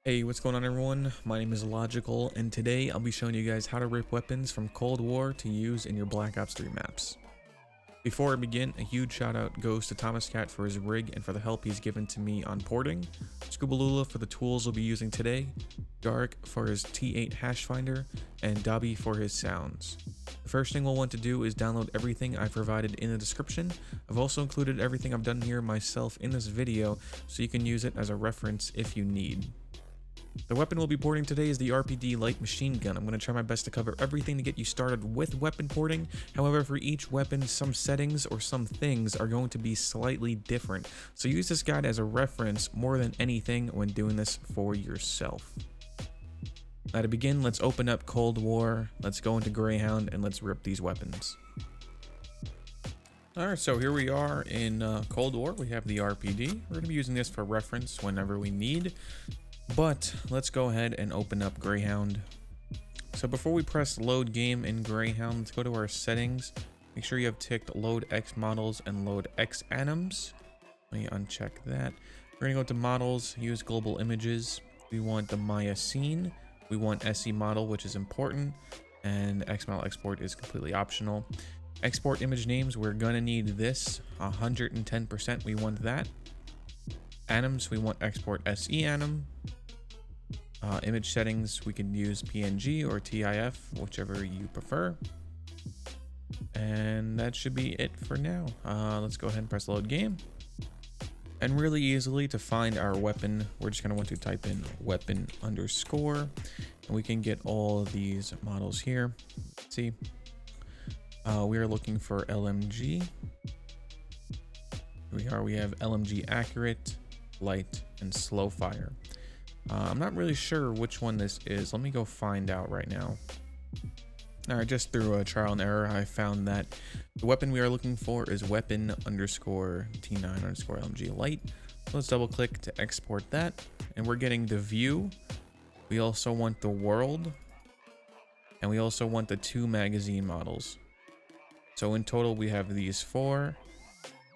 Hey, what's going on everyone? My name is Logical, and today I'll be showing you guys how to rip weapons from Cold War to use in your Black Ops 3 maps. Before I begin, a huge shout out goes to Thomas Cat for his rig and for the help he's given to me on porting, Scubalula for the tools we'll be using today, Dark for his T8 hash finder, and Dobby for his sounds. The first thing we'll want to do is download everything I've provided in the description. I've also included everything I've done here myself in this video so you can use it as a reference if you need. The weapon we'll be porting today is the RPD light machine gun. I'm going to try my best to cover everything to get you started with weapon porting. However, for each weapon, some settings or some things are going to be slightly different. So use this guide as a reference more than anything when doing this for yourself. Now to begin, let's open up Cold War, let's go into Greyhound, and let's rip these weapons. Alright, so here we are in Cold War. We have the RPD. We're going to be using this for reference whenever we need. But let's go ahead and open up Greyhound. So before we press load game in Greyhound, let's go to our settings. Make sure you have ticked load X models and load XAnims. Let me uncheck that. We're gonna go to models, use global images. We want the Maya scene. We want SE model, which is important, and X model export is completely optional. Export image names, we're gonna need this 110%. We want that. Anims, we want export SE anim. Image settings, we can use PNG or TIF, whichever you prefer. And that should be it for now. Let's go ahead and press load game. And really easily to find our weapon, we're just going to want to type in weapon underscore. And we can get all of these models here. Let's see. We are looking for LMG. Here we have LMG accurate, light, and slow fire. I'm not really sure which one this is. Let me go find out right now. Alright, just through a trial and error, I found that the weapon we are looking for is weapon underscore T9 underscore LMG light. So let's double click to export that. And we're getting the view. We also want the world. And we also want the 2 magazine models. So in total, we have these 4.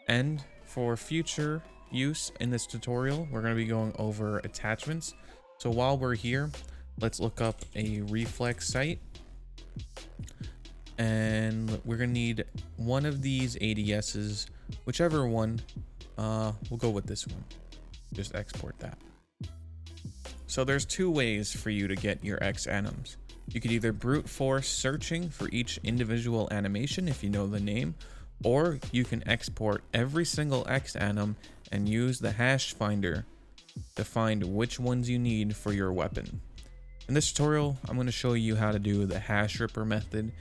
And for future use in this tutorial, we're going to be going over attachments. So while we're here, let's look up a reflex sight, and we're going to need one of these ADSs, whichever one. We'll go with this one. Just export that. So there's 2 ways for you to get your XAnims. You could either brute force searching for each individual animation if you know the name, or you can export every single XAnim and use the hash finder to find which ones you need for your weapon. In this tutorial, I'm going to show you how to do the hash ripper method,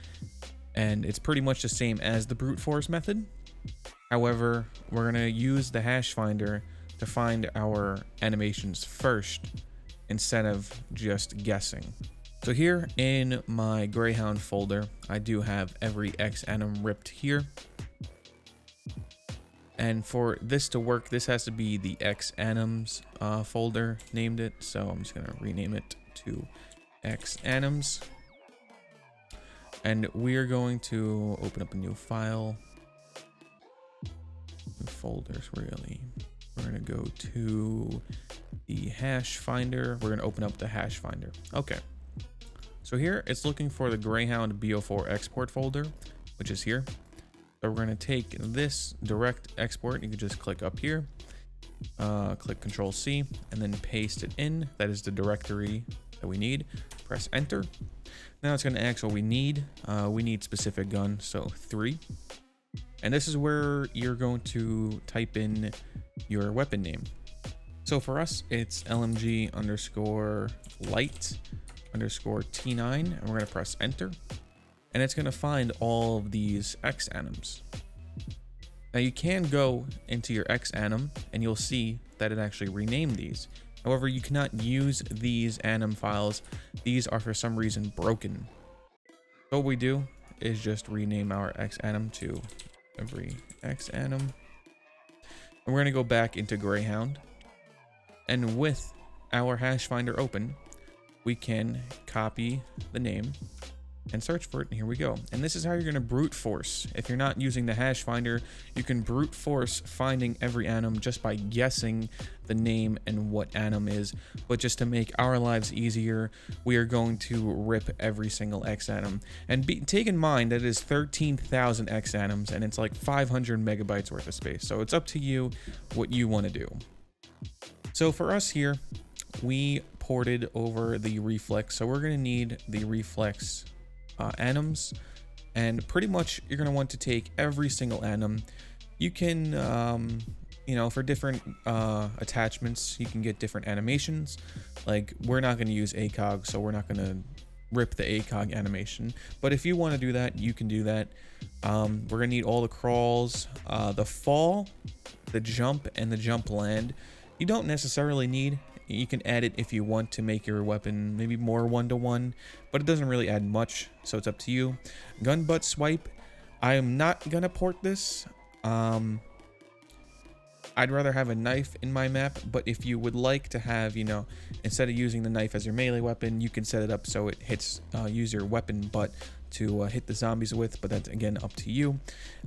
and it's pretty much the same as the brute force method. However, we're going to use the hash finder to find our animations first instead of just guessing. So here in my Greyhound folder, I do have every XAnim ripped here. And for this to work, this has to be the XAnims folder, named it. So I'm just going to rename it to XAnims. And we are going to open up a new file. New folders, really. We're going to go to the hash finder. We're going to open up the hash finder. Okay. So here it's looking for the Greyhound BO4 export folder, which is here. So we're going to take this direct export. You can just click up here, click Control C, and then paste it in. That is the directory that we need. Press enter. Now it's going to ask what we need. We need specific gun, so 3. And this is where you're going to type in your weapon name. So for us, it's LMG underscore light underscore T9, and we're going to press enter. And it's going to find all of these XAnims. Now you can go into your XAnim and you'll see that it actually renamed these. However, you cannot use these anim files. These are for some reason broken. So what we do is just rename our XAnim to every XAnim. And we're going to go back into Greyhound. And with our hash finder open, we can copy the name and search for it, and here we go. And this is how you're going to brute force. If you're not using the hash finder, you can brute force finding every anim just by guessing the name and what anim is. But just to make our lives easier, we are going to rip every single XAnim. And take in mind that it is 13,000 XAnims, and it's like 500 megabytes worth of space. So it's up to you what you want to do. So for us here, we ported over the reflex. So we're going to need the reflex anims, and pretty much you're going to want to take every single anim. You can you know, for different attachments, you can get different animations. Like, we're not going to use ACOG, so we're not going to rip the ACOG animation, but if you want to do that, you can do that. We're going to need all the crawls, the fall, the jump, and the jump land. You don't necessarily need. You can add it if you want to make your weapon maybe more 1-to-1, but it doesn't really add much, so it's up to you. Gun butt swipe. I am not gonna port this. I'd rather have a knife in my map, but if you would like to have, you know, instead of using the knife as your melee weapon, you can set it up so it hits, use your weapon butt to hit the zombies with, but that's again up to you.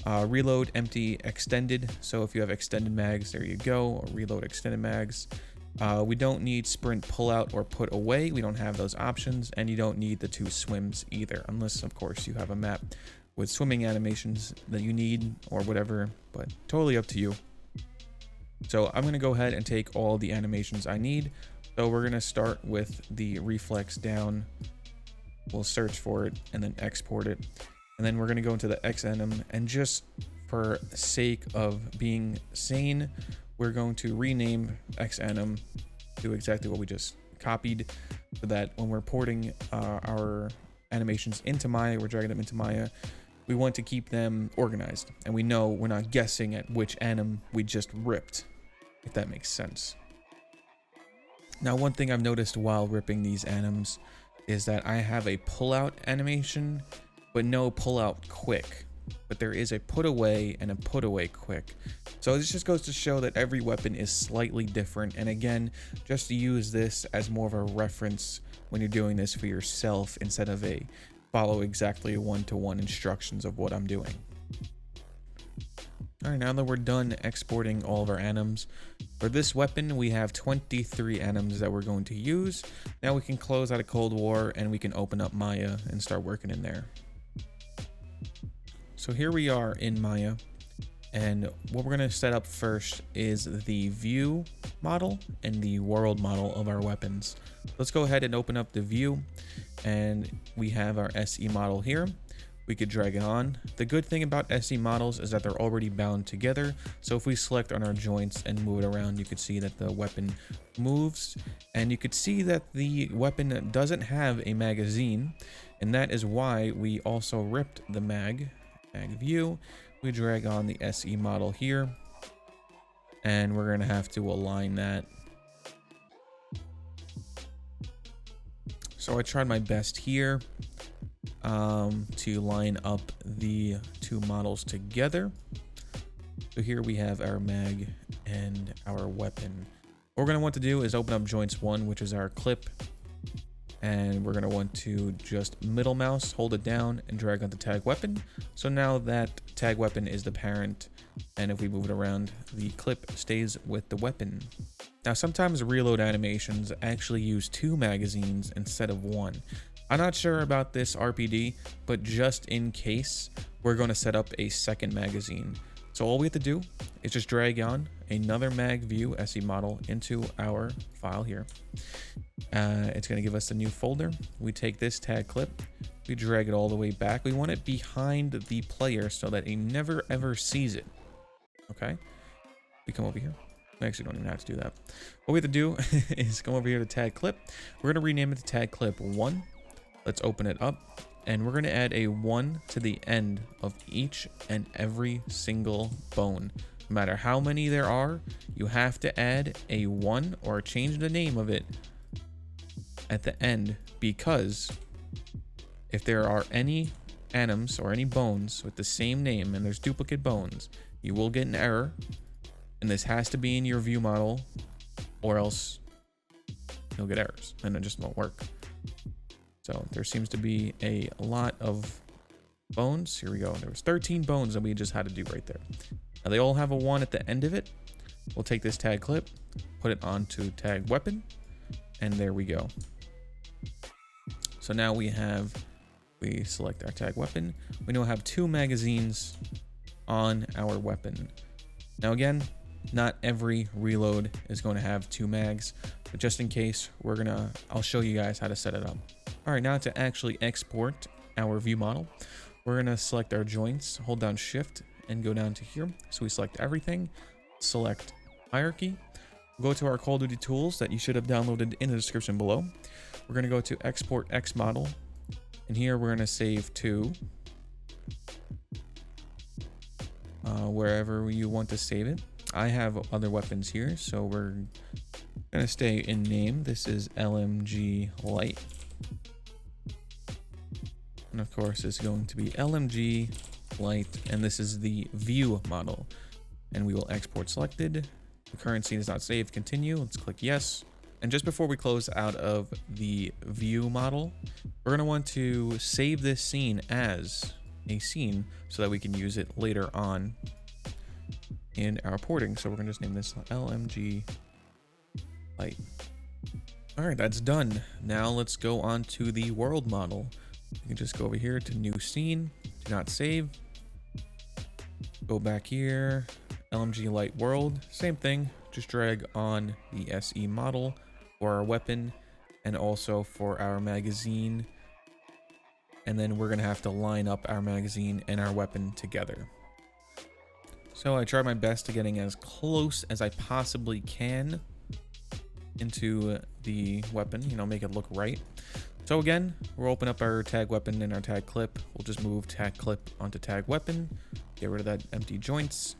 Reload, empty, extended. So if you have extended mags, there you go, or reload extended mags. We don't need sprint, pull out, or put away. We don't have those options, and you don't need the 2 swims either, unless of course you have a map with swimming animations that you need or whatever, but totally up to you. So I'm going to go ahead and take all the animations I need. So we're going to start with the reflex down. We'll search for it and then export it. And then we're going to go into the XAnim, and just for sake of being sane, we're going to rename XAnim to exactly what we just copied, so that when we're porting our animations into Maya, we're dragging them into Maya, we want to keep them organized, and we know we're not guessing at which anim we just ripped, if that makes sense. Now, one thing I've noticed while ripping these anims is that I have a pull-out animation, but no pull-out quick. But there is a put away and a put away quick. So this just goes to show that every weapon is slightly different. And again, just to use this as more of a reference when you're doing this for yourself, instead of a follow exactly 1-to-1 instructions of what I'm doing. All right, now that we're done exporting all of our anims, for this weapon, we have 23 anims that we're going to use. Now we can close out of Cold War, and we can open up Maya and start working in there. So here we are in Maya, and what we're going to set up first is the view model and the world model of our weapons. Let's go ahead and open up the view, and we have our SE model here. We could drag it on. The good thing about SE models is that they're already bound together. So if we select on our joints and move it around, you could see that the weapon moves, and you could see that the weapon doesn't have a magazine, and that is why we also ripped the mag view. We drag on the SE model here, and we're going to have to align that. So I tried my best here to line up the 2 models together. So here we have our mag and our weapon. What we're going to want to do is open up joints 1, which is our clip, and we're going to want to just middle mouse, hold it down, and drag on the tag weapon. So now that tag weapon is the parent, and if we move it around, the clip stays with the weapon. Now, sometimes reload animations actually use 2 magazines instead of 1. I'm not sure about this RPD, but just in case, we're going to set up a second magazine. So all we have to do is just drag on another mag view SE model into our file here. It's going to give us a new folder. We take this tag clip, we drag it all the way back. We want it behind the player so that he never ever sees it. Okay, we come over here. We actually don't even have to do that. What we have to do is come over here to tag clip. We're going to rename it to tag clip 1. Let's open it up, and we're going to add a 1 to the end of each and every single bone. No matter how many there are, you have to add a 1 or change the name of it at the end, because if there are any anims or any bones with the same name and there's duplicate bones, you will get an error, and this has to be in your view model, or else you'll get errors and it just won't work. So there seems to be a lot of bones. Here we go. There was 13 bones that we just had to do right there. Now they all have a 1 at the end of it. We'll take this tag clip, put it onto tag weapon, and there we go. So now we select our tag weapon. We now have 2 magazines on our weapon. Now again, not every reload is going to have 2 mags, but just in case, I'll show you guys how to set it up. All right, now to actually export our view model, we're gonna select our joints, hold down Shift, and go down to here. So we select everything, select hierarchy, go to our Call of Duty tools that you should have downloaded in the description below. We're gonna go to Export X Model, and here we're gonna save to wherever you want to save it. I have other weapons here, so we're gonna stay in name. This is LMG Light. And of course, it's going to be LMG Light, and this is the view model. And we will export selected. The current scene is not saved. Continue. Let's click yes. And just before we close out of the view model, we're going to want to save this scene as a scene so that we can use it later on in our porting. So we're going to just name this LMG Light. All right, that's done. Now let's go on to the world model. You can just go over here to new scene, do not save. Go back here, LMG Light World, same thing. Just drag on the SE model for our weapon and also for our magazine. And then we're gonna have to line up our magazine and our weapon together. So I tried my best to getting as close as I possibly can into the weapon, make it look right. So again, we'll open up our tag weapon and our tag clip. We'll just move tag clip onto tag weapon, get rid of that empty joints.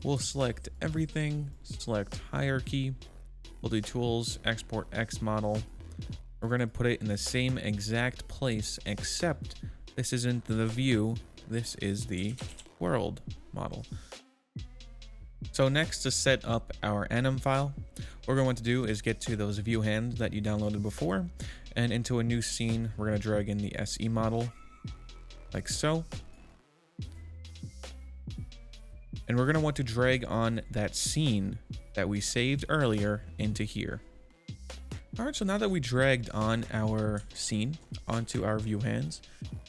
We'll select everything, select hierarchy. We'll do tools, export X model. We're gonna put it in the same exact place, except this isn't the view, this is the world model. So next, to set up our Anim file, what we're going to do is get to those view hands that you downloaded before, and into a new scene, we're going to drag in the SE model, like so. And we're going to want to drag on that scene that we saved earlier into here. All right, so now that we dragged on our scene onto our view hands,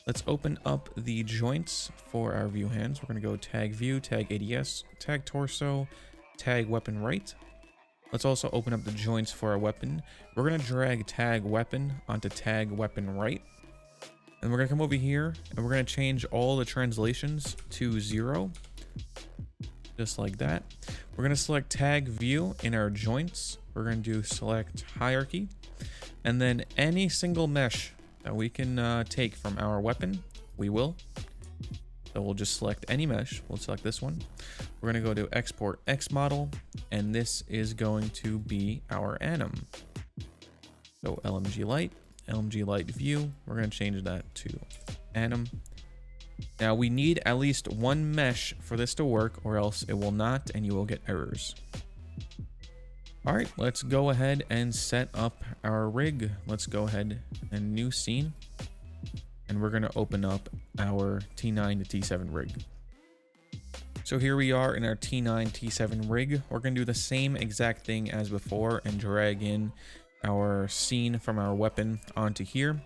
let's open up the joints for our view hands. We're going to go tag view, tag ADS, tag torso, tag weapon right. Let's also open up the joints for our weapon. We're going to drag tag weapon onto tag weapon right. And we're going to come over here and we're going to change all the translations to 0. Just like that. We're going to select tag view in our joints. We're going to do select hierarchy. And then any single mesh that we can take from our weapon, we will. So we'll just select any mesh. We'll select this one. We're going to go to export X model, and this is going to be our Anim. So LMG Light view. We're going to change that to Anim. Now we need at least one mesh for this to work, or else it will not, and you will get errors. All right, let's go ahead and set up our rig. Let's go ahead and new scene. And we're gonna open up our T9 to T7 rig. So here we are in our T9 T7 rig. We're gonna do the same exact thing as before and drag in our scene from our weapon onto here.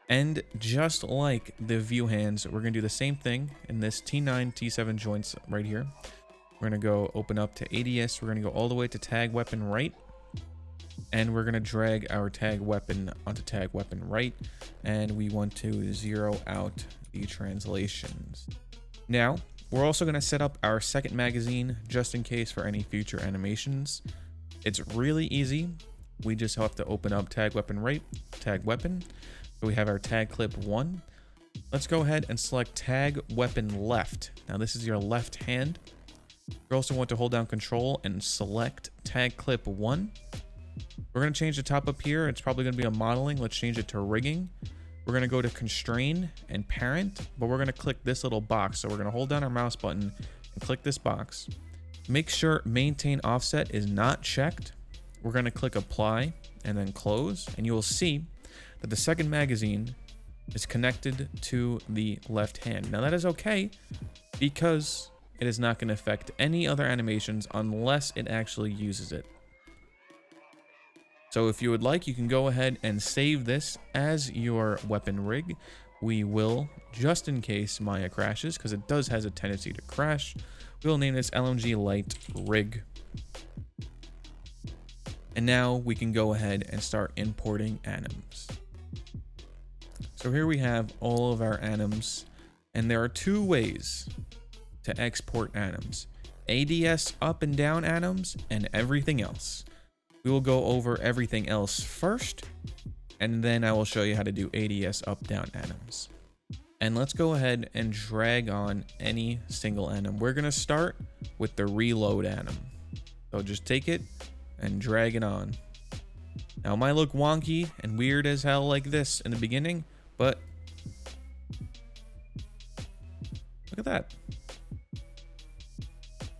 And just like the view hands, we're gonna do the same thing in this T9 T7 joints right here. We're gonna go open up to ADS. We're gonna go all the way to tag weapon right. And we're gonna drag our tag weapon onto tag weapon right. And we want to 0 out the translations. Now, we're also gonna set up our second magazine just in case for any future animations. It's really easy. We just have to open up tag weapon right, tag weapon. So we have our tag clip 1. Let's go ahead and select tag weapon left. Now this is your left hand. You also want to hold down control and select tag clip 1. We're going to change the top up here. It's probably going to be a modeling. Let's change it to rigging. We're going to go to constrain and parent, but we're going to click this little box. So we're going to hold down our mouse button and click this box. Make sure maintain offset is not checked. We're going to click apply and then close, and you will see that the second magazine is connected to the left hand. Now that is okay because it is not going to affect any other animations unless it actually uses it. So if you would like, you can go ahead and save this as your weapon rig. We will, just in case Maya crashes, because it does has a tendency to crash, we'll name this LMG Light Rig. And now we can go ahead and start importing Anims. So here we have all of our Anims, and there are two ways to export Anims: ADS up and down Anims and everything else. We will go over everything else first, and then I will show you how to do ADS up down Anims. And let's go ahead and drag on any single Anim. We're gonna start with the reload Anim. So just take it and drag it on. Now it might look wonky and weird as hell like this in the beginning, but look at that.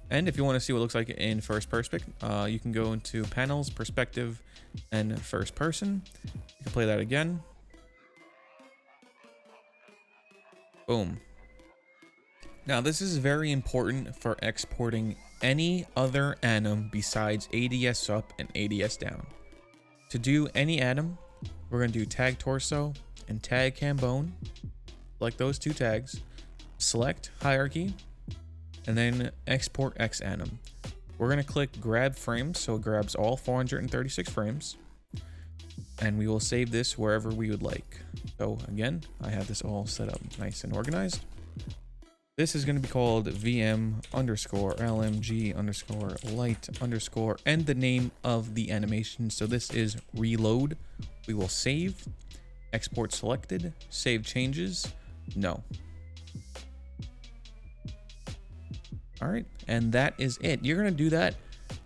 And if you want to see what it looks like in first person, you can go into panels, perspective, and first person. You can play that again. Boom. Now this is very important for exporting any other Anim besides ADS up and ADS down. To do any Anim, we're going to do tag torso and tag cam bone. Select those two tags, select hierarchy, and then export XAnim. We're going to click grab frames, so it grabs all 436 frames, and we will save this wherever we would like. So again, I have this all set up nice and organized. This is going to be called VM_LMG_light_ and the name of the animation. So this is reload. We will save, export selected, save changes, no. All right, and that is it. You're going to do that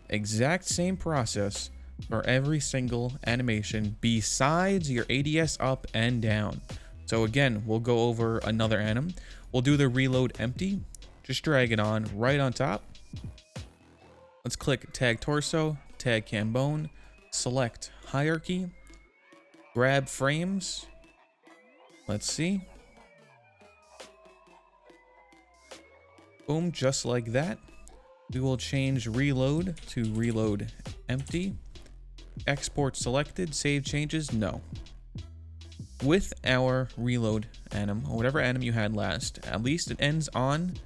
exact same process for every single animation besides your ADS up and down. So again, we'll go over another Anim. We'll do the reload empty. Just drag it on right on top. Let's click tag torso, tag cam bone, select hierarchy, grab frames. Let's see. Boom, just like that. We will change reload to reload empty. Export selected, save changes, no. With our reload Anim, or whatever Anim you had last, at least it ends on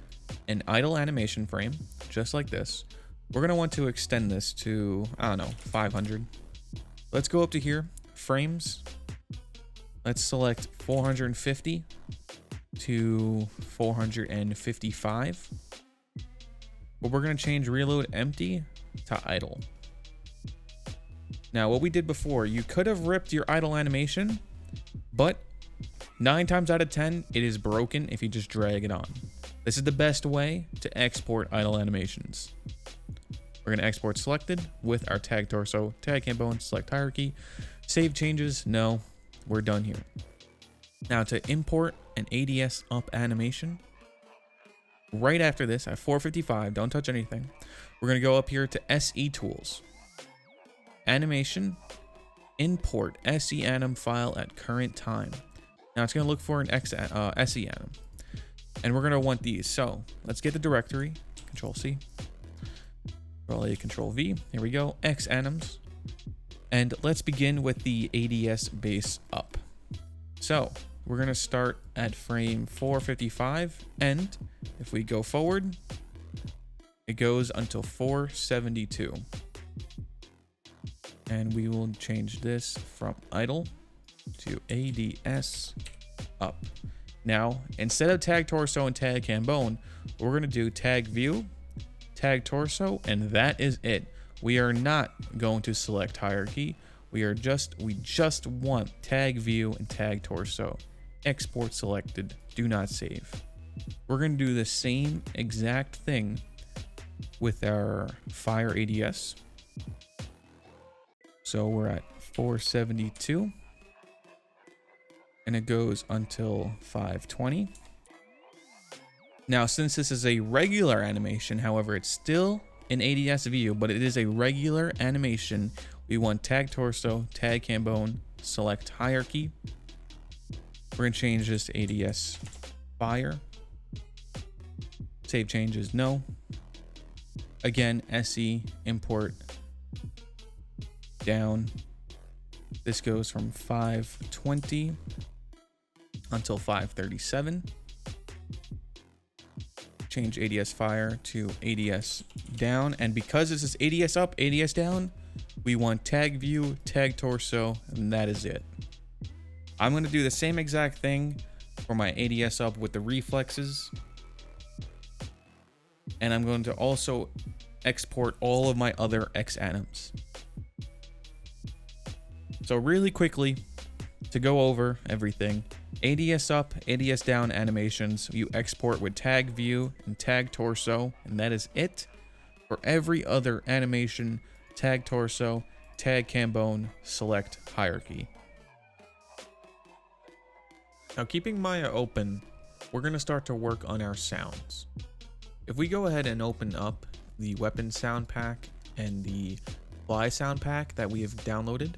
an idle animation frame, just like this. We're going to want to extend this to, I don't know, 500. Let's go up to here, frames. Let's select 450 to 455. But we're going to change reload empty to idle. Now, what we did before, you could have ripped your idle animation, but 9 times out of 10, it is broken if you just drag it on. This is the best way to export idle animations. We're going to export selected with our tag torso, tag cam bone, select hierarchy, save changes, no, we're done here. Now to import an ADS up animation, right after this at 455, don't touch anything. We're going to go up here to SE tools, animation, import SE anim file at current time. Now it's going to look for an SE anim, and we're going to want these. So let's get the directory, Control C, Control A, Control V. Here we go, XAnims, and let's begin with the ADS base up. So we're going to start at frame 455, and if we go forward, it goes until 472. And we will change this from idle to ADS up. Now, instead of tag torso and tag cam bone, we're going to do tag view, tag torso, and that is it. We are not going to select hierarchy. We just want tag view and tag torso. Export selected, do not save. We're going to do the same exact thing with our fire ADS. So we're at 472 and it goes until 520. Now, since this is a regular animation, however, it's still an ADS view, but it is a regular animation. We want tag torso, tag cam bone, select hierarchy. We're gonna change this to ADS fire. Save changes, no. Again, SE import down. This goes from 520 until 537. Change ADS fire to ADS down. And because this is ADS up, ADS down, we want tag view, tag torso, and that is it. I'm going to do the same exact thing for my ADS up with the reflexes. And I'm going to also export all of my other XAnims. So really quickly, to go over everything, ADS up, ADS down animations, you export with tag view and tag torso, and that is it. For every other animation, tag torso, tag cambone, select hierarchy. Now keeping Maya open, we're going to start to work on our sounds. If we go ahead and open up the weapon sound pack and the fly sound pack that we have downloaded,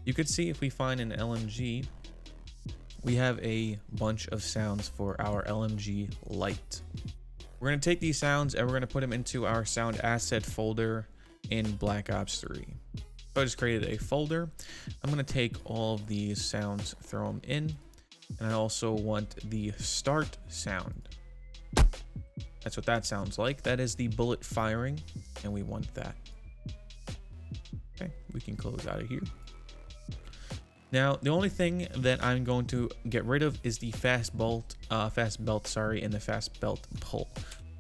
you could see if we find an LMG, we have a bunch of sounds for our LMG light. We're going to take these sounds and we're going to put them into our sound asset folder in Black Ops 3. So I just created a folder. I'm going to take all of these sounds, throw them in, and I also want the start sound. That's what that sounds like. That is the bullet firing, and we want that. Okay, we can close out of here. Now, the only thing that I'm going to get rid of is the fast belt, and the fast belt pull.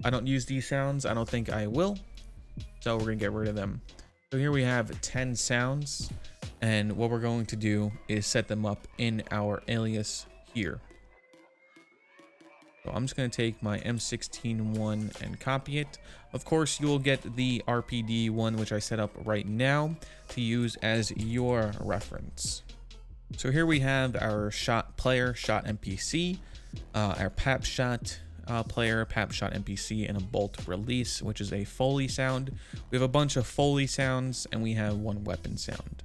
I don't use these sounds. I don't think I will. So we're gonna get rid of them. So here we have 10 sounds, and what we're going to do is set them up in our alias here. So I'm just gonna take my M16 one and copy it. Of course, you will get the RPD one, which I set up right now to use as your reference. So here we have our shot player, shot NPC, our pap shot player, pap shot NPC, and a bolt release, which is a Foley sound. We have a bunch of Foley sounds, and we have one weapon sound.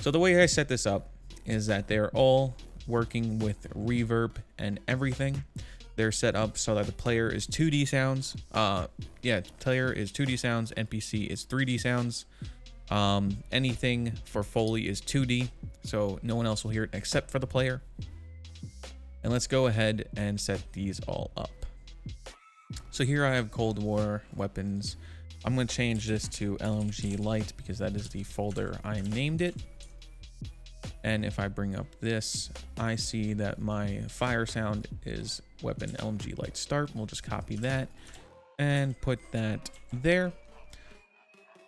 So the way I set this up is that they're all working with reverb and everything. They're set up so that the player is 2D sounds. Player is 2D sounds, NPC is 3D sounds. Anything for Foley is 2D, so no one else will hear it except for the player. And let's go ahead and set these all up. So here I have Cold War weapons. I'm going to change this to LMG Light because that is the folder I named it. And if I bring up this, I see that my fire sound is weapon LMG Light Start. We'll just copy that and put that there.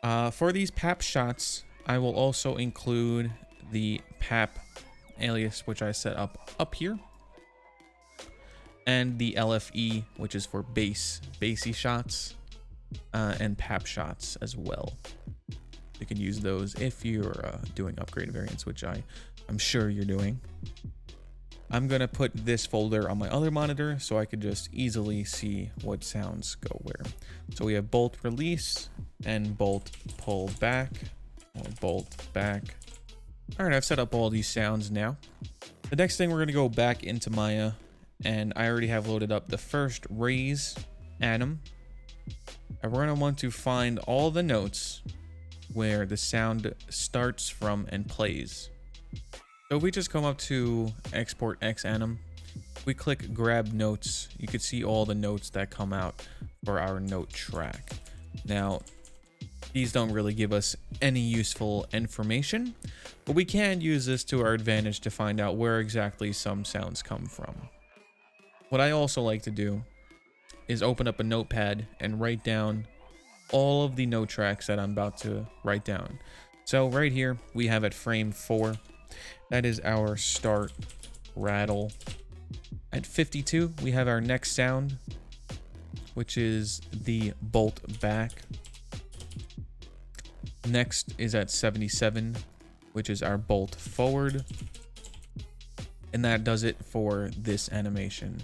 For these PAP shots, I will also include the PAP alias, which I set up here, and the LFE, which is for bassy shots, and PAP shots as well. You can use those if you're doing upgrade variants, which I'm sure you're doing. I'm gonna put this folder on my other monitor so I could just easily see what sounds go where. So we have bolt release and bolt pull back, or bolt back. All right, I've set up all these sounds now. The next thing, we're gonna go back into Maya, and I already have loaded up the first raise Anim. And we're gonna want to find all the notes where the sound starts from and plays. So if we just come up to export XAnim, we click grab notes, you can see all the notes that come out for our note track. Now, these don't really give us any useful information, but we can use this to our advantage to find out where exactly some sounds come from. What I also like to do is open up a notepad and write down all of the note tracks that I'm about to write down. So right here, we have at frame 4. That is our start rattle. At 52, we have our next sound, which is the bolt back. Next is at 77, which is our bolt forward. And that does it for this animation.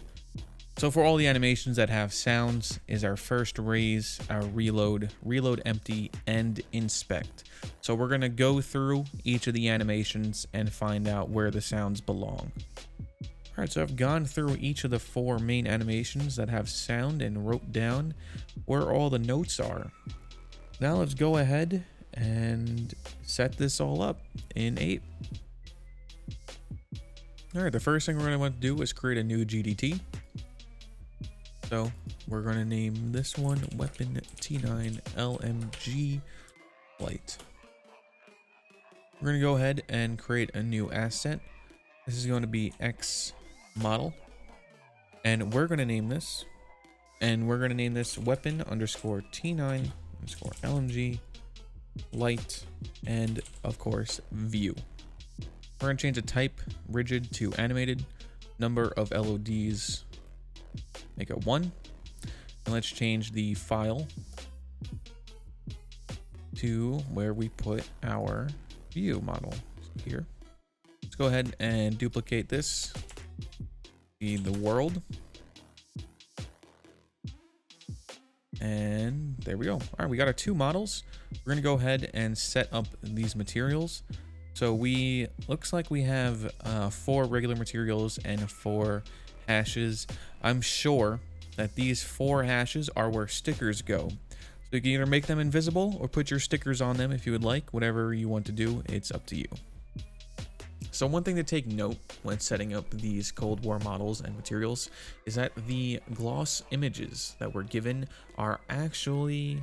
So for all the animations that have sounds is our first raise, our reload, reload empty, and inspect. So we're gonna go through each of the animations and find out where the sounds belong. All right, so I've gone through each of the 4 main animations that have sound and wrote down where all the notes are. Now let's go ahead and set this all up in Ape. All right, the first thing we're gonna want to do is create a new GDT. So we're going to name this one Weapon T9 LMG Light. We're going to go ahead and create a new asset. This is going to be X model. And we're going to name this. And we're going to name this Weapon underscore T9 underscore LMG Light. And of course, view. We're going to change the type rigid to animated. Number of LODs. Make it 1, and let's change the file to where we put our view model. So here, let's go ahead and duplicate this, be the world, and there we go. All right, we got our 2 models. We're gonna go ahead and set up these materials. So looks like we have 4 regular materials and 4 hashes. I'm sure that these 4 hashes are where stickers go. So you can either make them invisible or put your stickers on them if you would like. Whatever you want to do, it's up to you. So one thing to take note when setting up these Cold War models and materials is that the gloss images that we're given are actually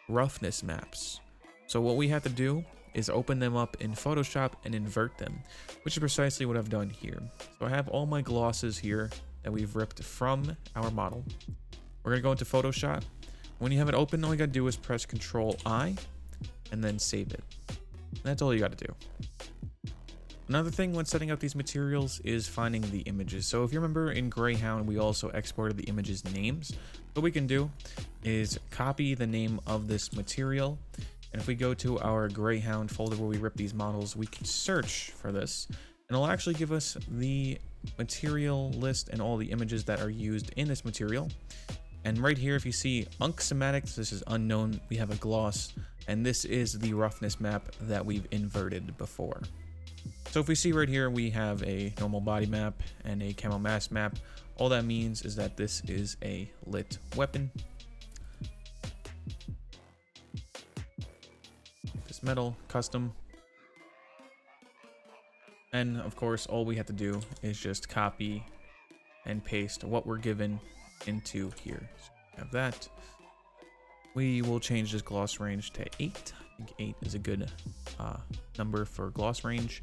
roughness maps. So what we have to do is open them up in Photoshop and invert them, which is precisely what I've done here. So I have all my glosses here that we've ripped from our model. We're gonna go into Photoshop. When you have it open, all you gotta do is press Control-I and then save it. And that's all you gotta do. Another thing when setting up these materials is finding the images. So if you remember in Greyhound, we also exported the images names. What we can do is copy the name of this material. And if we go to our Greyhound folder where we rip these models, we can search for this. And it'll actually give us the material list and all the images that are used in this material. And right here, if you see unschematics, this is unknown. We have a gloss, and this is the roughness map that we've inverted before. So if we see right here, we have a normal body map and a camo mask map. All that means is that this is a lit weapon. Metal custom, and of course all we have to do is just copy and paste what we're given into here. So we have that. We will change this gloss range to 8. I think 8 is a good number for gloss range,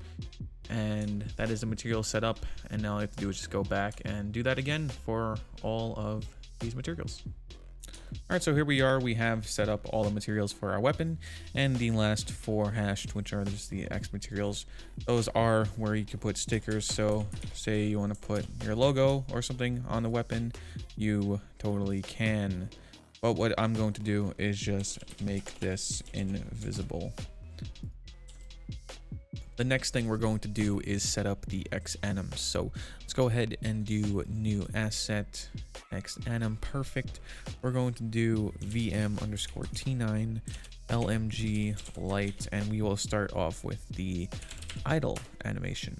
and that is the material set up. And now all I have to do is just go back and do that again for all of these materials. All right, so here we are. We have set up all the materials for our weapon, and the last 4 hashed, which are just the X materials. Those are where you can put stickers. So say you want to put your logo or something on the weapon, you totally can. But what I'm going to do is just make this invisible. The next thing we're going to do is set up the XAnims. So let's go ahead and do new asset, XAnim, perfect. We're going to do VM underscore T9 LMG light, and we will start off with the idle animation.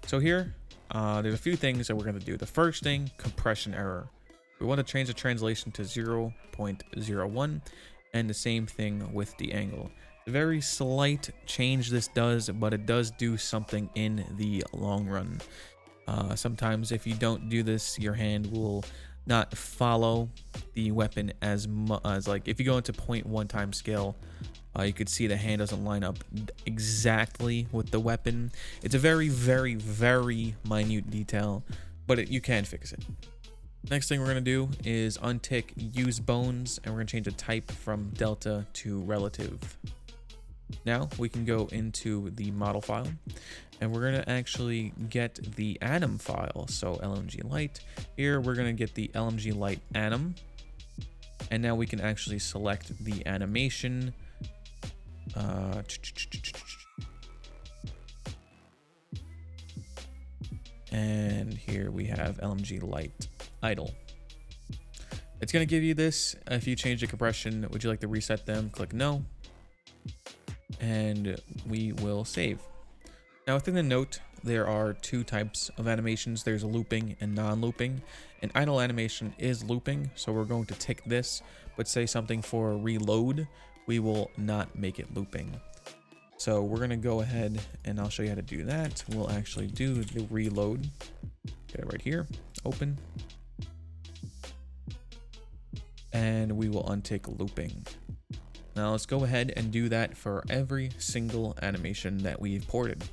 So here, there's a few things that we're going to do. The first thing, compression error. We want to change the translation to 0.01, and the same thing with the angle. A very slight change this does, but it does do something in the long run. Sometimes if you don't do this, your hand will not follow the weapon as much as, like, if you go into 0.1 time scale, you could see the hand doesn't line up exactly with the weapon. It's a very, very, very minute detail, but you can fix it. Next thing we're going to do is untick use bones, and we're going to change the type from delta to relative. Now we can go into the model file, and we're going to actually get the Anim file. So LMG light. Here we're going to get the LMG light Anim, and now we can actually select the animation. And here here we have LMG light idle. It's going to give you this. If you change the compression, would you like to reset them? Click no. And we will save. Now within the note, there are two types of animations. There's looping and non-looping. An idle animation is looping, so we're going to tick this, but say something for reload, we will not make it looping. So we're going to go ahead and I'll show you how to do that. We'll actually do the reload. Get it right here, open. And we will untick looping. Now let's go ahead and do that for every single animation that we've ported.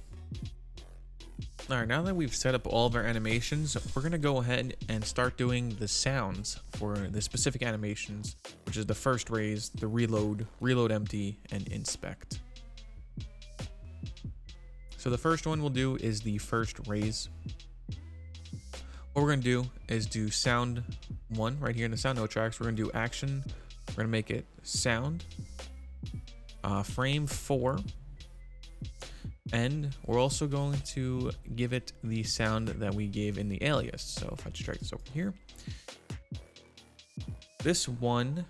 All right, now that we've set up all of our animations, we're gonna go ahead and start doing the sounds for the specific animations, which is the first raise, the reload, reload empty, and inspect. So the first one we'll do is the first raise. What we're gonna do is do sound 1 right here in the sound Notetracks. We're gonna do action. We're gonna make it sound, frame 4. And we're also going to give it the sound that we gave in the alias. So if I just drag this over here, this one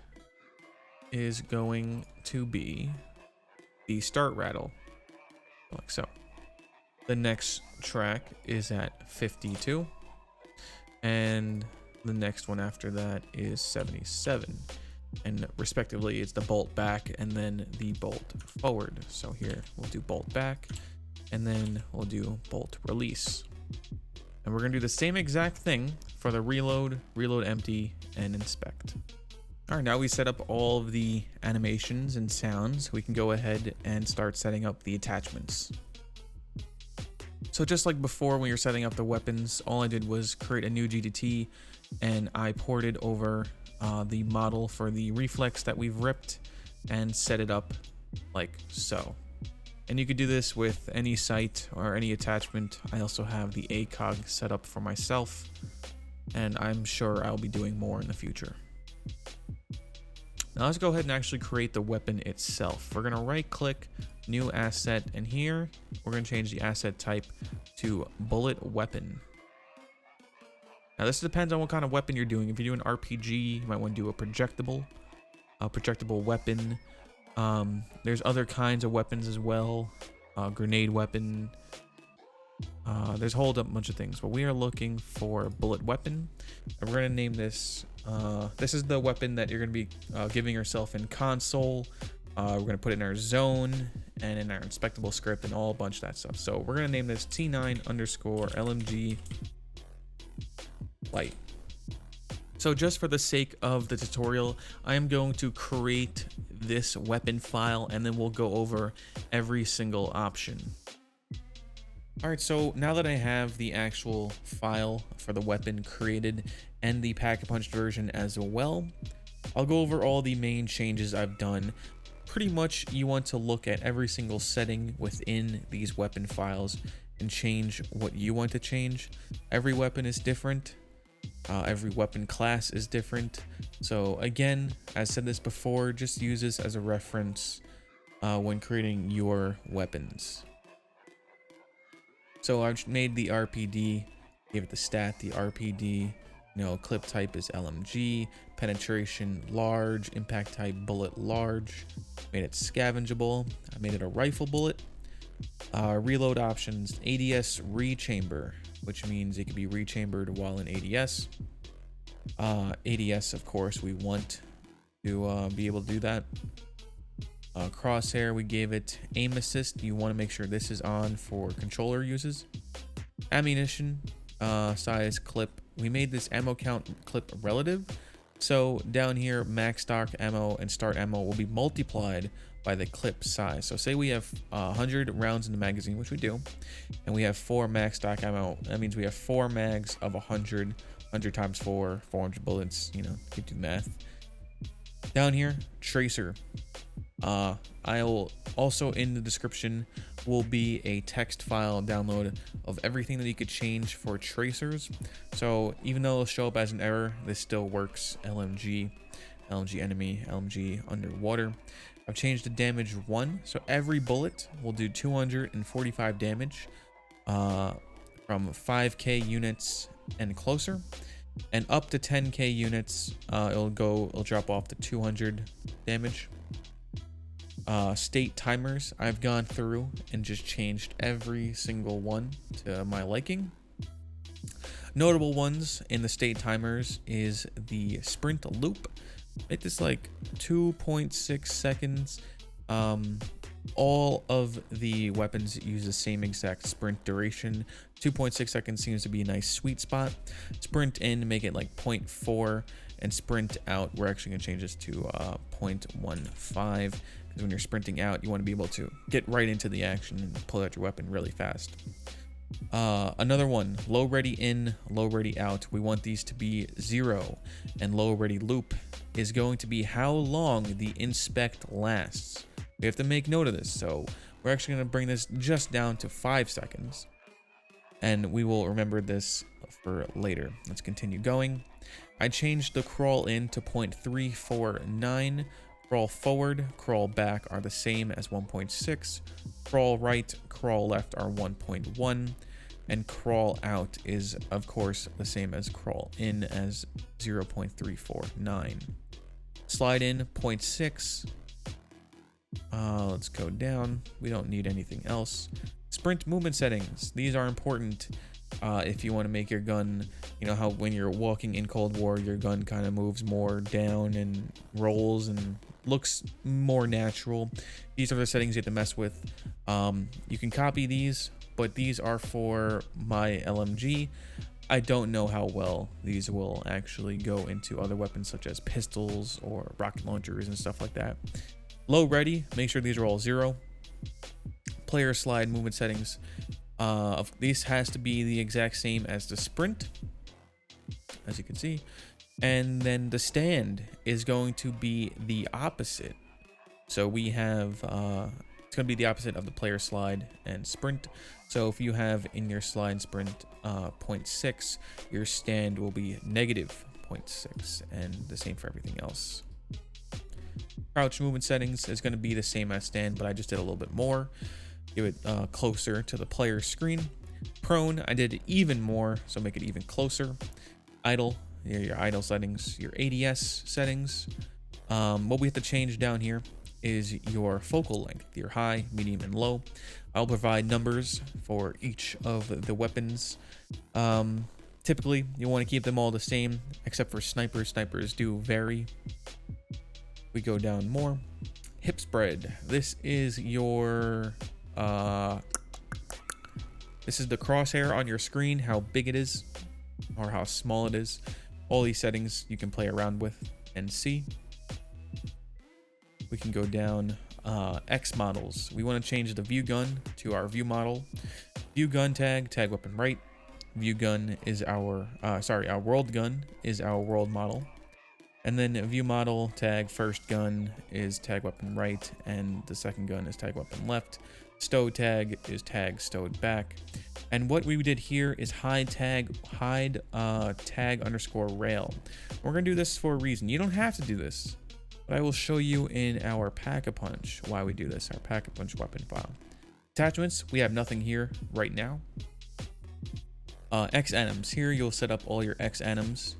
is going to be the start rattle, like so. The next track is at 52, and the next one after that is 77. And respectively, it's the bolt back and then the bolt forward. So here we'll do bolt back and then we'll do bolt release. And we're gonna do the same exact thing for the reload, reload empty, and inspect. All right, now we set up all of the animations and sounds. We can go ahead and start setting up the attachments. So just like before when you're setting up the weapons, all I did was create a new GDT and I ported over the model for the reflex that we've ripped and set it up like so. And you could do this with any site or any attachment. I also have the ACOG set up for myself, and I'm sure I'll be doing more in the future. Now let's go ahead and actually create the weapon itself. We're gonna right click, new asset, and here we're gonna change the asset type to bullet weapon. Now this depends on what kind of weapon you're doing. If you're doing RPG, you might want to do a projectable weapon. There's other kinds of weapons as well. Grenade weapon. There's a whole bunch of things, but we are looking for bullet weapon. And we're gonna name this. This is the weapon that you're gonna be giving yourself in console. We're gonna put it in our zone and in our inspectable script and all a bunch of that stuff. So we're gonna name this T9_LMG light. So just for the sake of the tutorial, I am going to create this weapon file and then we'll go over every single option. All right, so now that I have the actual file for the weapon created and the pack-a-punch version as well, I'll go over all the main changes I've done. Pretty much you want to look at every single setting within these weapon files and change what you want to change. Every weapon is different. Every weapon class is different. So again, as said this before, just use this as a reference when creating your weapons. So I've made the RPD, gave it the stat, the RPD, clip type is LMG, penetration large, impact type bullet large, made it scavengeable, I made it a rifle bullet. Reload options, ADS rechamber, which means it can be rechambered while in ADS. ADS, of course, we want to be able to do that. Crosshair, we gave it aim assist. You want to make sure this is on for controller uses. Ammunition, size, clip. We made this ammo count clip relative. So down here, max stock ammo and start ammo will be multiplied by the clip size. So say we have 100 rounds in the magazine, which we do, and we have 4 max stock ammo. That means we have 4 mags of 100. 100 times 4, 400 bullets. Keep doing math. Down here, tracer. I'll also in the description will be a text file download of everything that you could change for tracers. So even though it'll show up as an error, this still works. LMG enemy, LMG underwater. I've changed the damage 1, so every bullet will do 245 damage from 5k units and closer, and up to 10k units, it'll drop off to 200 damage. State timers, I've gone through and just changed every single one to my liking. Notable ones in the state timers is the sprint loop. Make this like 2.6 seconds. All of the weapons use the same exact sprint duration. 2.6 seconds seems to be a nice sweet spot. Sprint in, make it like 0.4, and sprint out, we're actually going to change this to 0.15, because when you're sprinting out, you want to be able to get right into the action and pull out your weapon really fast. Another one, low ready in, low ready out. We want these to be 0, and low ready loop is going to be how long the inspect lasts. We have to make note of this, so we're actually going to bring this just down to 5 seconds, and we will remember this for later. Let's continue going. I changed the crawl in to 0.349. Crawl forward, crawl back are the same as 1.6. Crawl right, crawl left are 1.1. And crawl out is, of course, the same as crawl in as 0.349. Slide in 0.6. Let's go down. We don't need anything else. Sprint movement settings. These are important if you want to make your gun, you know how when you're walking in Cold War, your gun kind of moves more down and rolls and looks more natural. These are the settings you have to mess with. You can copy these, but these are for my LMG. I don't know how well these will actually go into other weapons such as pistols or rocket launchers and stuff like that. Low ready, make sure these are all 0. Player slide movement settings. These has to be the exact same as the sprint, as you can see. And then the stand is going to be the opposite. So we have, it's going to be the opposite of the player slide and sprint. So if you have in your slide sprint 0.6, your stand will be negative 0.6, and the same for everything else. Crouch movement settings is going to be the same as stand, but I just did a little bit more. Give it closer to the player screen. Prone, I did even more, so make it even closer. Idle, your idle settings, your ADS settings. What we have to change down here is your focal length, your high, medium, and low. I'll provide numbers for each of the weapons. Typically, you want to keep them all the same, except for snipers. Snipers do vary. We go down more. Hip spread. This is your this is the crosshair on your screen, how big it is or how small it is. All these settings you can play around with and see. We can go down X models. We want to change the view gun to our view model. View gun tag, tag weapon right. View gun is our our world gun is our world model. And then view model tag first gun is tag weapon right, and the second gun is tag weapon left. Stow tag is tag stowed back. And what we did here is hide tag underscore rail. We're gonna do this for a reason. You don't have to do this, but I will show you in our Pack-a-Punch why we do this, our Pack-a-Punch weapon file. Attachments, we have nothing here right now. XAnims, here you'll set up all your XAnims.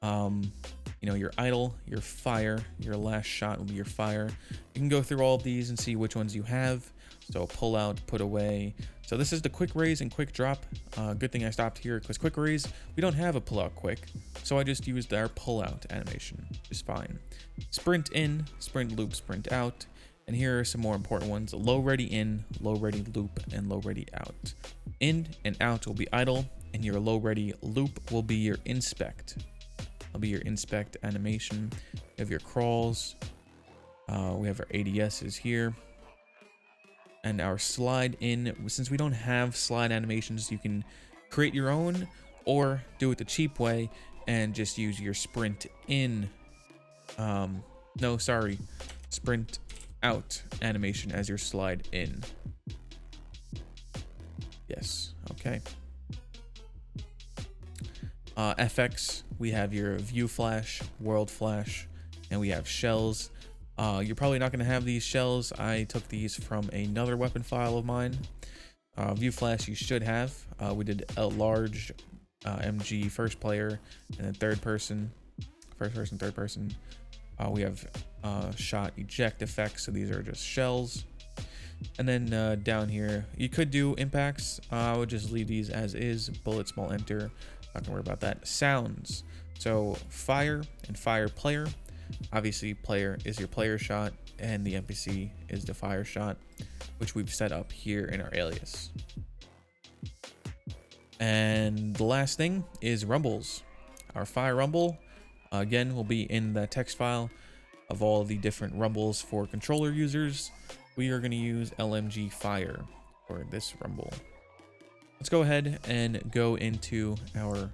You know, your idle, your fire, your last shot will be your fire. You can go through all of these and see which ones you have. So pull out, put away. So this is the quick raise and quick drop. Good thing I stopped here because quick raise, we don't have a pull out quick. So I just used our pull out animation, which is fine. Sprint in, sprint loop, sprint out. And here are some more important ones. Low ready in, low ready loop, and low ready out. In and out will be idle, and your low ready loop will be your inspect. Will be your inspect animation. You have your crawls. We have our ADSs here. And our slide in, since we don't have slide animations, you can create your own or do it the cheap way and just use your sprint in. Sprint out animation as your slide in. Yes, okay. FX, we have your view flash, world flash, and we have shells. You're probably not going to have these shells. I took these from another weapon file of mine. View flash you should have. We did a large MG first player and then third person, first person, third person. We have shot eject effects, so these are just shells. And then down here, you could do impacts. I would just leave these as is. Bullet, small enter. Not gonna worry about that. Sounds. So fire and fire player. Obviously, player is your player shot, and the NPC is the fire shot, which we've set up here in our alias. And the last thing is rumbles. Our fire rumble, again, will be in the text file of all the different rumbles for controller users. We are going to use LMG fire for this rumble. Let's go ahead and go into our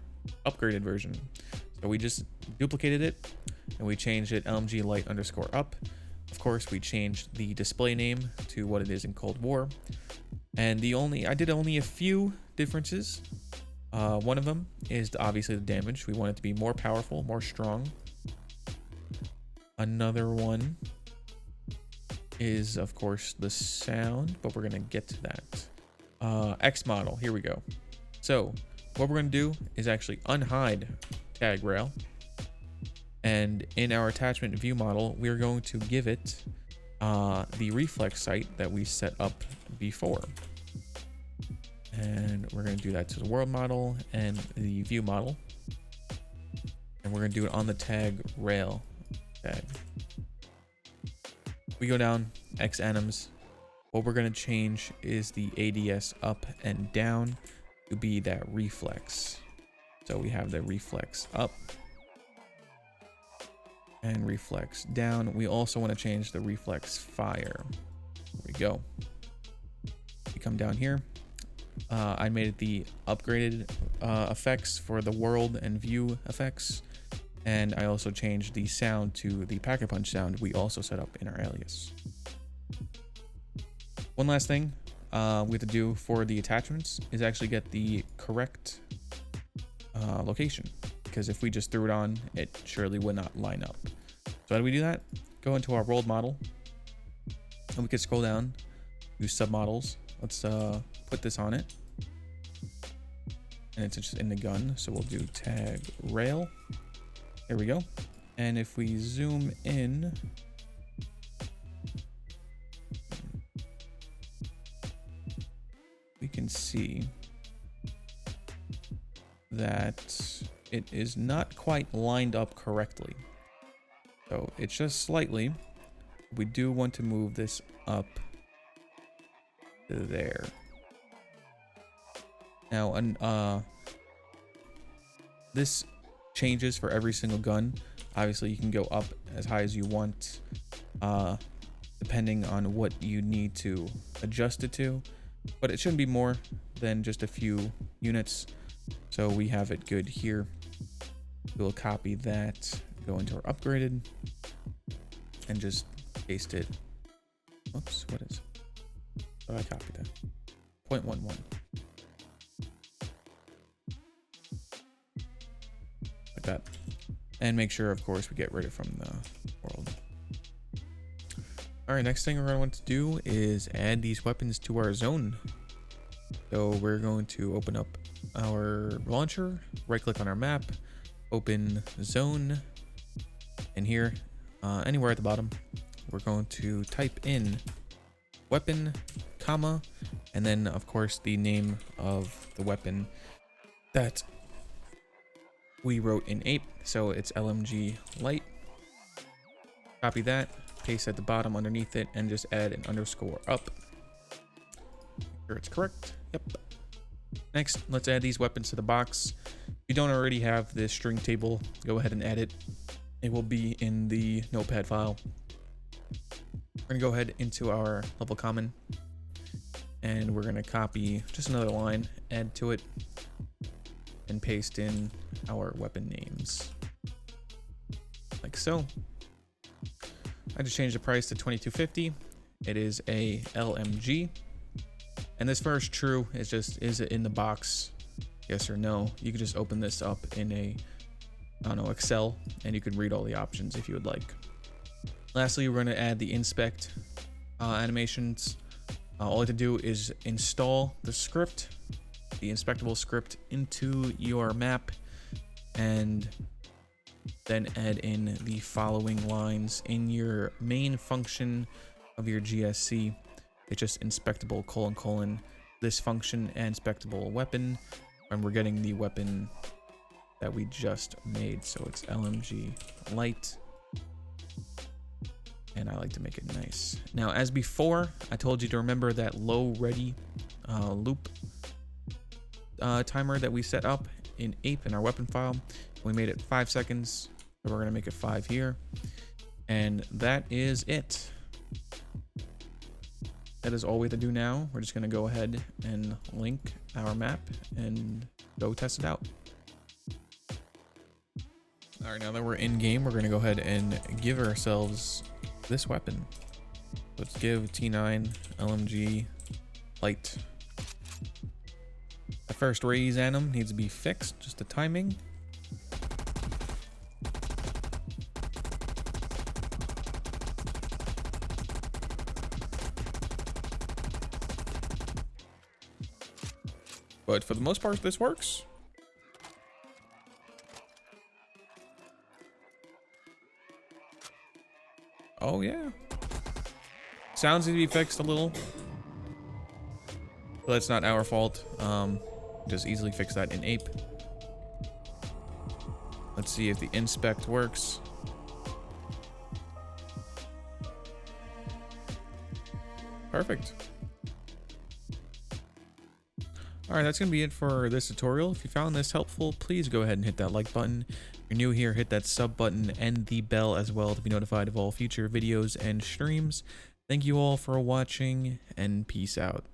upgraded version. So we just duplicated it and we changed it LMG light underscore up. Of course, we changed the display name to what it is in Cold War. And I did only a few differences. One of them is obviously the damage. We want it to be more powerful, more strong. Another one is, of course, the sound, but we're going to get to that. X model, here we go. So what we're going to do is actually unhide tag rail. And in our attachment view model, we're going to give it the reflex sight that we set up before. And we're going to do that to the world model and the view model. And we're going to do it on the tag rail tag. We go down XAnims. What we're going to change is the ADS up and down to be that reflex. So we have the reflex up and reflex down. We also want to change the reflex fire. There we go. We come down here. I made it the upgraded effects for the world and view effects. And I also changed the sound to the packer punch sound we also set up in our alias. One last thing we have to do for the attachments is actually get the correct location. Because if we just threw it on, it surely would not line up. So how do we do that? Go into our world model. And we can scroll down, do submodels. Let's put this on it. And it's just in the gun. So we'll do tag rail. There we go. And if we zoom in, we can see that it is not quite lined up correctly. So it's just slightly. We do want to move this up to there. Now, this changes for every single gun. Obviously, you can go up as high as you want, depending on what you need to adjust it to, but it shouldn't be more than just a few units. So we have it good here. We'll copy that, go into our upgraded, and just paste it. Oops, what is it? Oh, I copied that. 0.11. Like that. And make sure, of course, we get rid of from the world. All right, next thing we're going to want to do is add these weapons to our zone. So we're going to open up our launcher, right click on our map, open zone, and here, anywhere at the bottom, we're going to type in weapon, comma, and then of course the name of the weapon that we wrote in ape. So it's LMG light. Copy that, paste at the bottom underneath it, and just add an underscore up. Make sure it's correct. Yep. Next, let's add these weapons to the box. If you don't already have this string table, go ahead and add it. It will be in the notepad file. We're gonna go ahead into our level common, and we're gonna copy just another line, add to it, and paste in our weapon names. Like so. I just changed the price to $22.50. It is a LMG. And this first true is just, is it in the box? Yes or no. You can just open this up in a, I don't know, Excel, and you can read all the options if you would like. Lastly, we're going to add the inspect animations. All you have to do is install the script, the Inspectable script, into your map, and then add in the following lines in your main function of your GSC. It's just Inspectable : this function and Inspectable weapon, and we're getting the weapon that we just made. So it's LMG light, and I like to make it nice. Now, as before, I told you to remember that low ready loop timer that we set up in ape in our weapon file. We made it 5 seconds, so we're gonna make it 5 here, and that is it. That is all we have to do now. We're just gonna go ahead and link our map and go test it out. All right, now that we're in game, we're gonna go ahead and give ourselves this weapon. Let's give T9 LMG light. The first raise Anim needs to be fixed, just the timing. But for the most part, this works. Oh yeah. Sounds need to be fixed a little. But that's not our fault. Just easily fix that in ape. Let's see if the inspect works. Perfect. Alright, that's going to be it for this tutorial. If you found this helpful, please go ahead and hit that like button. If you're new here, hit that sub button and the bell as well to be notified of all future videos and streams. Thank you all for watching, and peace out.